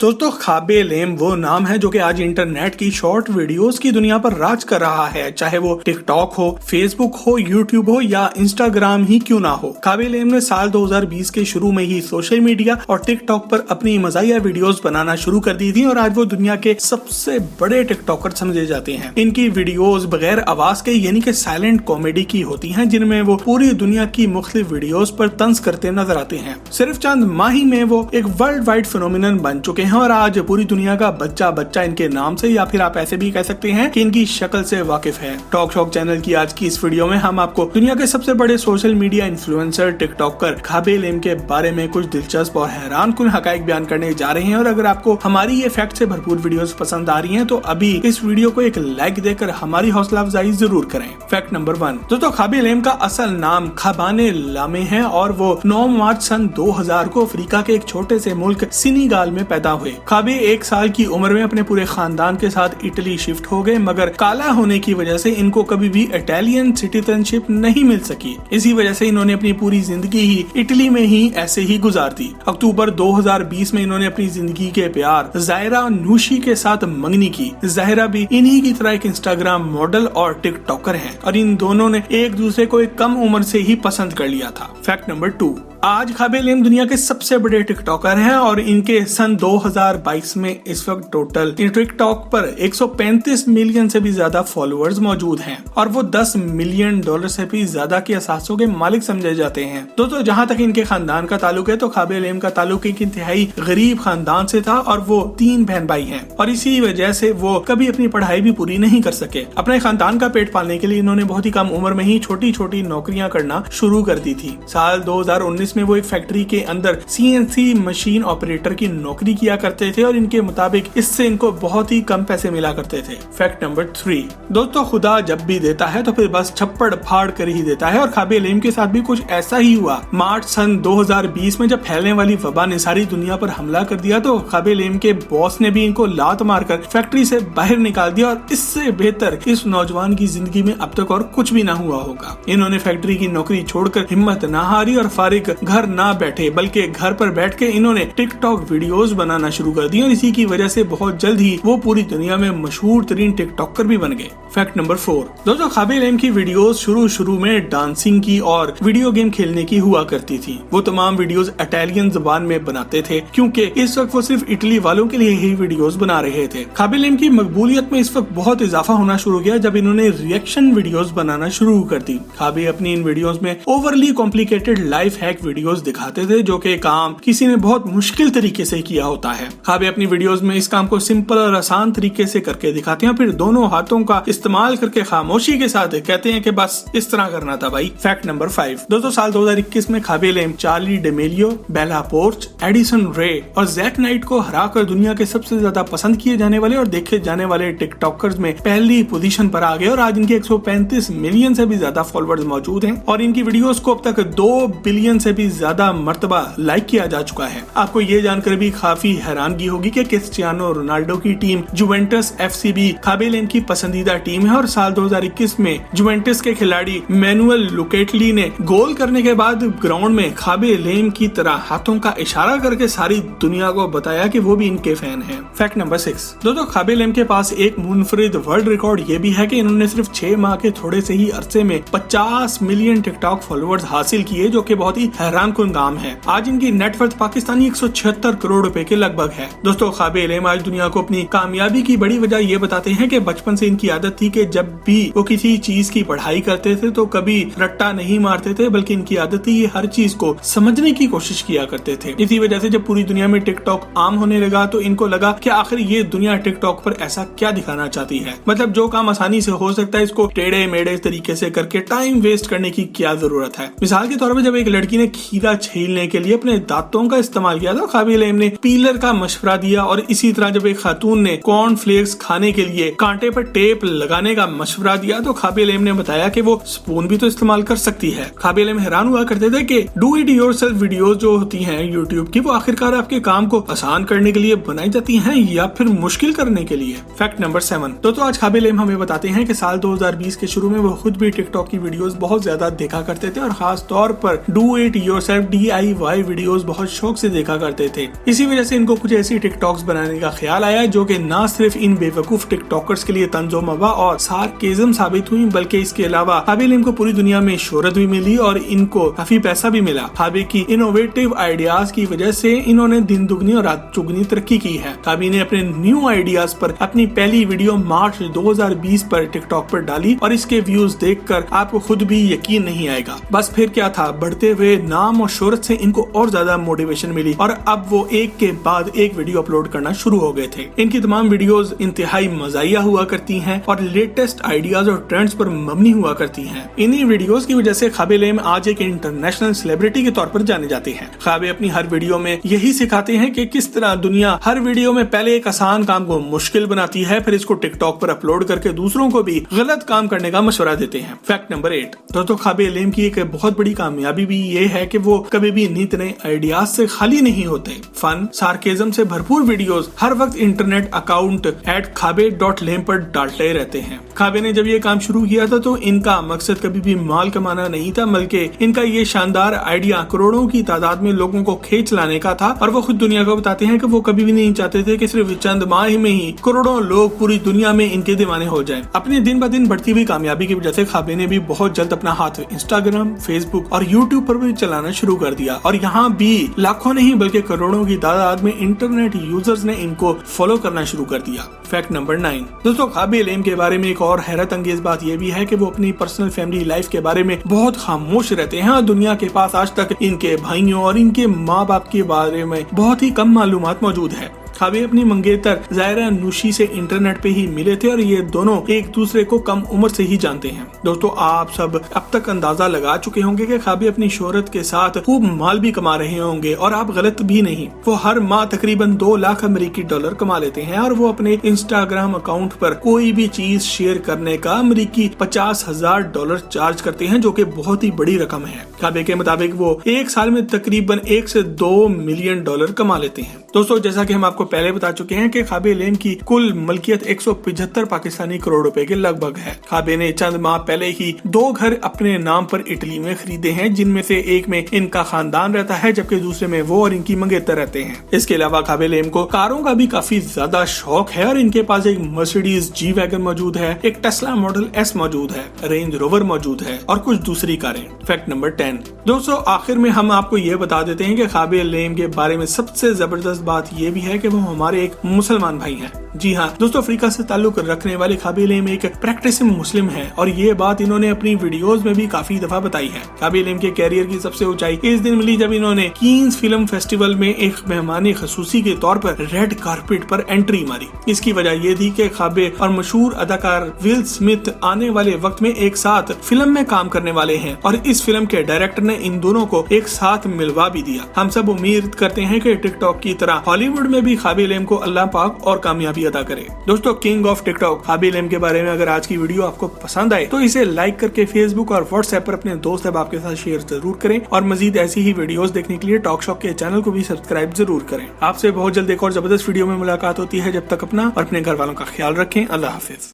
दोस्तों काबिल एम वो नाम है जो कि आज इंटरनेट की शॉर्ट वीडियोस की दुनिया पर राज कर रहा है, चाहे वो टिकटॉक हो, फेसबुक हो, यूट्यूब हो या इंस्टाग्राम ही क्यों ना हो। काबिल एम ने साल 2020 के शुरू में ही सोशल मीडिया और टिकटॉक पर अपनी मज़ाहिया वीडियोस बनाना शुरू कर दी थी और आज वो दुनिया के सबसे बड़े टिकटॉकर समझे जाते हैं। इनकी वीडियोस बगैर आवाज के यानी कि साइलेंट कॉमेडी की होती हैं, जिनमें वो पूरी दुनिया की मुख्तलिफ वीडियोस पर तंज करते नजर आते हैं। सिर्फ चंद माह ही में वो एक वर्ल्ड वाइड फिनोमिनन बन चुके हैं और आज पूरी दुनिया का बच्चा इनके नाम से या फिर आप ऐसे भी कह सकते हैं कि इनकी शक्ल से वाकिफ है। टॉक शॉक चैनल की आज की इस वीडियो में हम आपको दुनिया के सबसे बड़े सोशल मीडिया इन्फ्लुएंसर टिकटॉकर काबिल एम के बारे में कुछ दिलचस्प और हैरान कुन हकाइक बयान करने जा रहे हैं। और अगर आपको हमारी ये फैक्ट से भरपूर वीडियोस पसंद आ रही हैं तो अभी इस वीडियो को एक लाइक देकर हमारी हौसला अफजाई जरूर करें। फैक्ट नंबर 1, दोस्तों काबिल एम का असल नाम खाबाने लामे है और वो 9 मार्च सन 2000 को अफ्रीका के एक छोटे से मुल्क सेनेगल में पैदा हुए। काबिल 1 साल की उम्र में अपने पूरे खानदान के साथ इटली शिफ्ट हो गए, मगर काला होने की वजह से इनको कभी भी इटालियन सिटीजनशिप नहीं मिल सकी। इसी वजह से इन्होंने अपनी पूरी जिंदगी ही इटली में ही ऐसे ही गुजार दी। अक्टूबर 2020 में इन्होंने अपनी जिंदगी के प्यार ज़ाहिरा नूशी के साथ मंगनी की। ज़ाहिरा भी इन्हीं की तरह एक इंस्टाग्राम मॉडल और टिकटॉकर हैं और इन दोनों ने एक दूसरे को एक कम उम्र से ही पसंद कर लिया था। फैक्ट नंबर 2, आज काबिल एम दुनिया के सबसे बड़े टिकटॉकर हैं और इनके सन 2022 में इस वक्त टोटल टिकटॉक पर 135 मिलियन से भी ज्यादा फॉलोअर्स मौजूद हैं और वो $10 मिलियन से भी ज्यादा के असासों के मालिक समझे जाते हैं। दोस्तों जहां तक इनके खानदान का ताल्लुक है तो काबिल एम का ताल्लुक एक इंतहाई गरीब खानदान से था और वो 3 बहन भाई हैं और इसी वजह से वो कभी अपनी पढ़ाई भी पूरी नहीं कर सके। अपने खानदान का पेट पालने के लिए इन्होंने बहुत ही कम उम्र में ही छोटी छोटी नौकरियां करना शुरू कर दी थी। साल 2019 में वो एक फैक्ट्री के अंदर CNC मशीन ऑपरेटर की नौकरी किया करते थे और इनके मुताबिक इससे इनको बहुत ही कम पैसे मिला करते थे। फैक्ट नंबर 3, दोस्तों खुदा जब भी देता है तो फिर बस छप्पड़ फाड़ कर ही देता है और काबिल एम के साथ भी कुछ ऐसा ही हुआ। मार्च सन 2020 में जब फैलने वाली वबा ने सारी दुनिया पर हमला कर दिया तो काबिल एम के बॉस ने भी इनको लात मारकर फैक्ट्री से बाहर निकाल दिया और इससे बेहतर इस नौजवान की जिंदगी में अब तक और कुछ भी ना हुआ होगा। इन्होंने फैक्ट्री की नौकरी छोड़कर हिम्मत ना हारी और फारिग घर ना बैठे बल्कि घर पर बैठ के इन्होंने टिकटॉक वीडियोस बनाना शुरू कर दी और इसी की वजह से बहुत जल्द ही वो पूरी दुनिया में मशहूर तरीन टिकटॉकर भी बन गए। फैक्ट नंबर 4, दोस्तों काबिल एम की वीडियोस शुरू में डांसिंग की और वीडियो गेम खेलने की हुआ करती थी। वो तमाम वीडियोस इटालियन जुबान में बनाते थे क्योंकि इस वक्त वो सिर्फ इटली वालों के लिए ही वीडियोस बना रहे थे। काबिल एम की मकबूलियत में इस वक्त बहुत इजाफा होना शुरू किया जब इन्होंने रिएक्शन वीडियोस बनाना शुरू कर दी। काबिल अपनी इन वीडियोस में overly complicated life hack videos दिखाते थे जो कि काम किसी ने बहुत मुश्किल तरीके से किया होता है। काबिल अपनी वीडियोस में इस काम को सिंपल और आसान तरीके से करके दिखाते हैं, फिर दोनों हाथों का इस्तेमाल करके खामोशी के साथ कहते हैं कि बस इस तरह करना था भाई। फैक्ट नंबर 5, दोस्तों साल 2021 में काबिल एम चार्ली डेमेलियो, बेला पोर्च, एडिसन रे और जैक नाइट को हराकर दुनिया के सबसे ज्यादा पसंद किए जाने वाले और देखे जाने वाले टिकटॉकर्स में पहली पोजीशन पर आ गए और आज इनके 135 मिलियन से भी ज्यादा फॉलोअर्स मौजूद हैं और इनकी वीडियोस को अब तक 2 बिलियन से भी ज्यादा मर्तबा लाइक किया जा चुका है। आपको ये जानकर भी काफी हैरानगी होगी कि क्रिस्टियानो रोनाल्डो की टीम जुवेंटस FC भी काबिल एम की पसंदीदा टीम है और साल 2021 में जुवेंटस के खिलाड़ी मैनुअल लुकेटली ने गोल करने के बाद ग्राउंड में काबिल एम की तरह हाथों का इशारा करके सारी दुनिया को बताया कि वो भी इनके फैन हैं। फैक्ट नंबर 6, दोस्तों काबिल एम के पास एक मुनफरिद वर्ल्ड रिकॉर्ड ये भी है कि इन्होंने सिर्फ 6 माह के थोड़े से ही अरसे में 50 मिलियन टिकटॉक फॉलोअर्स हासिल किए जो कि बहुत ही हैरान कुन काम है। आज इनकी नेटवर्थ पाकिस्तानी 176 करोड़ रुपए के लगभग है। दोस्तों काबिल एम आज दुनिया को अपनी कामयाबी की बड़ी वजह ये बताते हैं कि बचपन से इनकी आदत थी कि जब भी वो किसी चीज की पढ़ाई करते थे तो कभी रट्टा नहीं मारते थे बल्कि इनकी आदत थी ये हर चीज को समझने की कोशिश किया करते थे। इसी वजह से जब पूरी दुनिया में टिकटॉक आम होने लगा तो इनको लगा कि आखिर ये दुनिया टिकटॉक पर ऐसा क्या दिखाना चाहती है, मतलब जो काम आसानी से हो सकता है इसको टेढ़े मेढ़े तरीके से करके टाइम वेस्ट करने की क्या जरूरत है। मिसाल के तौर पर जब एक लड़की ने खीरा छीलने के लिए अपने दांतों का इस्तेमाल किया था काबिल एम ने पीलर का मशवरा दिया और इसी तरह जब एक खातून ने कॉर्न फ्लेक्स खाने के लिए कांटे पर टेप लगाने का मशवरा दिया तो काबिल एम ने बताया कि वो स्पून भी तो इस्तेमाल कर सकती है। काबिल एम हैरान हुआ करते थे कि डू इट योरसेल्फ वीडियोस जो होती हैं यूट्यूब की वो आखिरकार आपके काम को आसान करने के लिए बनाई जाती हैं या फिर मुश्किल करने के लिए। फैक्ट नंबर 7, तो आज काबिल एम हमें बताते हैं कि साल 2020 के शुरू में वो खुद भी टिकटॉक की वीडियोस बहुत ज्यादा देखा करते थे और खास तौर पर do it yourself DIY videos बहुत शौक से देखा करते थे। इसी वजह से इनको कुछ ऐसी टिकटॉक्स बनाने का ख्याल आया जो कि ना सिर्फ इन बेवकूफ टिकटॉकर्स के लिए तंजो मवा और सार्केज़म साबित हुई, बल्कि इसके अलावा काबिल को पूरी दुनिया में शोहरत भी मिली और इनको काफी पैसा भी मिला। काबे की इनोवेटिव आइडियाज की वजह से इन्होंने दिन दुगनी और रात चुगनी तरक्की की है। काबी ने अपने न्यू आइडियाज पर अपनी पहली वीडियो मार्च 2020 पर टिकटॉक पर डाली और इसके व्यूज देखकर आपको खुद भी यकीन नहीं आएगा। बस फिर क्या था, बढ़ते हुए नाम और शोहरत से इनको और ज्यादा मोटिवेशन मिली और अब वो एक के बाद एक वीडियो अपलोड करना शुरू हो गए थे। इनकी तमाम वीडियोस इंतहाई मजाइया हुआ करती हैं और लेटेस्ट आइडियाज और ट्रेंड्स पर मबनी हुआ करती हैं। इन्हीं वीडियोस की वजह से काबिल आज एक इंटरनेशनल सेलिब्रिटी के तौर पर जाने जाते हैं। काबे अपनी हर वीडियो में यही सिखाते हैं कि किस तरह दुनिया हर वीडियो में पहले एक आसान काम को मुश्किल बनाती है, फिर इसको टिकटॉक पर अपलोड करके दूसरों को भी गलत काम करने का मशवरा देते हैं। फैक्ट नंबर 8, दोस्तों काबे इल्म की एक बहुत बड़ी कामयाबी भी ये है कि वो कभी भी नित नए आइडियाज से खाली नहीं होते। फन सार्केज़म से भरपूर वीडियोस हर वक्त इंटरनेट अकाउंट @kabe.lame पर डालते रहते हैं। काबे ने जब ये काम शुरू किया था तो इनका मकसद कभी भी माल कमाना नहीं था, बल्कि इनका ये शानदार आइडिया करोड़ों की तादाद में लोगों को खींच लाने का था। और वो खुद दुनिया को बताते हैं कि वो कभी भी नहीं चाहते थे कि सिर्फ चंद माह में ही करोड़ों लोग पूरी दुनिया में इनके दीवाने हो जाएं। अपनी दिन ब दिन बढ़ती हुई कामयाबी की वजह से काबे ने भी बहुत जल्द अपना हाथ इंस्टाग्राम, फेसबुक और यूट्यूब पर भी चलाना शुरू कर दिया और यहाँ भी लाखों नहीं बल्कि करोड़ों की तादाद में इंटरनेट यूजर्स ने इनको फॉलो करना शुरू कर दिया। फैक्ट नंबर 9, दोस्तों काबे इल्म के बारे में एक और हैरत अंगेज बात यह भी है कि वो अपनी पर्सनल फैमिली लाइफ के बारे में बहुत खामोश रहते हैं और दुनिया के पास आज तक इनके भाइयों और इनके माँ बाप के बारे में बहुत ही कम मालूमात मौजूद है। काबे अपनी मंगेतर ज़ायरा नूशी से इंटरनेट पे ही मिले थे और ये दोनों एक दूसरे को कम उम्र से ही जानते हैं। दोस्तों आप सब अब तक अंदाजा लगा चुके होंगे कि काबे अपनी शोहरत के साथ खूब माल भी कमा रहे होंगे और आप गलत भी नहीं। वो हर माह तकरीबन 2 लाख अमेरिकी डॉलर कमा लेते हैं और वो अपने इंस्टाग्राम अकाउंट पर कोई भी चीज शेयर करने का अमेरिकी $50,000 चार्ज करते हैं, जो कि बहुत ही बड़ी रकम है। काबे के मुताबिक वो एक साल में तकरीबन 1 से 2 मिलियन डॉलर कमा लेते हैं। दोस्तों जैसा कि हम आपको पहले बता चुके हैं कि काबे इल्म की कुल मलकियत 175 पाकिस्तानी करोड़ रुपए के लगभग है। काबे ने चंद माह पहले ही 2 घर अपने नाम पर इटली में खरीदे हैं, जिनमें से एक में इनका खानदान रहता है जबकि दूसरे में वो और इनकी मंगेतर रहते हैं। इसके अलावा काबे इल्म को कारों का भी काफी ज्यादा शौक है और इनके पास एक मर्सिडीज G वैगन मौजूद है, एक टेस्ला मॉडल S मौजूद है, रेंज रोवर मौजूद है और कुछ दूसरी कारें। फैक्ट नंबर 10, दोस्तों आखिर में हम आपको ये बता देते हैं कि काबे इल्म के बारे में सबसे जबरदस्त बात ये भी है कि वो हमारे एक मुसलमान भाई हैं। जी हाँ दोस्तों, अफ्रीका से ताल्लुक रखने वाले काबे इल्म एक प्रैक्टिसिंग मुस्लिम है और ये बात इन्होंने अपनी वीडियोस में भी काफी दफा बताई है। काबे इल्म के कैरियर की सबसे ऊंचाई इस दिन मिली जब इन्होंने कीन्स फिल्म फेस्टिवल में एक मेहमान खसूसी के तौर पर रेड कारपेट पर एंट्री मारी। इसकी वजह ये थी कि काबे और मशहूर अदाकार विल स्मिथ आने वाले वक्त में एक साथ फिल्म में काम करने वाले हैं और इस फिल्म के डायरेक्टर ने इन दोनों को एक साथ मिलवा भी दिया। हम सब उम्मीद करते हैं कि टिकटॉक की तरह हॉलीवुड में भी काबे इल्म को अल्लाह पाक और कामयाबी अदा करे। दोस्तों किंग ऑफ टिकटॉक काबे इल्म के बारे में अगर आज की वीडियो आपको पसंद आए तो इसे लाइक करके फेसबुक और व्हाट्सएप पर अपने दोस्त अहबाब के साथ शेयर जरूर करें और मजीद ऐसी ही वीडियोस देखने के लिए टॉक शॉक के चैनल को भी सब्सक्राइब जरूर करें। आपसे बहुत जल्द एक और जबरदस्त वीडियो में मुलाकात होती है। जब तक अपना और अपने घर वालों का ख्याल रखें। अल्लाह हाफिज।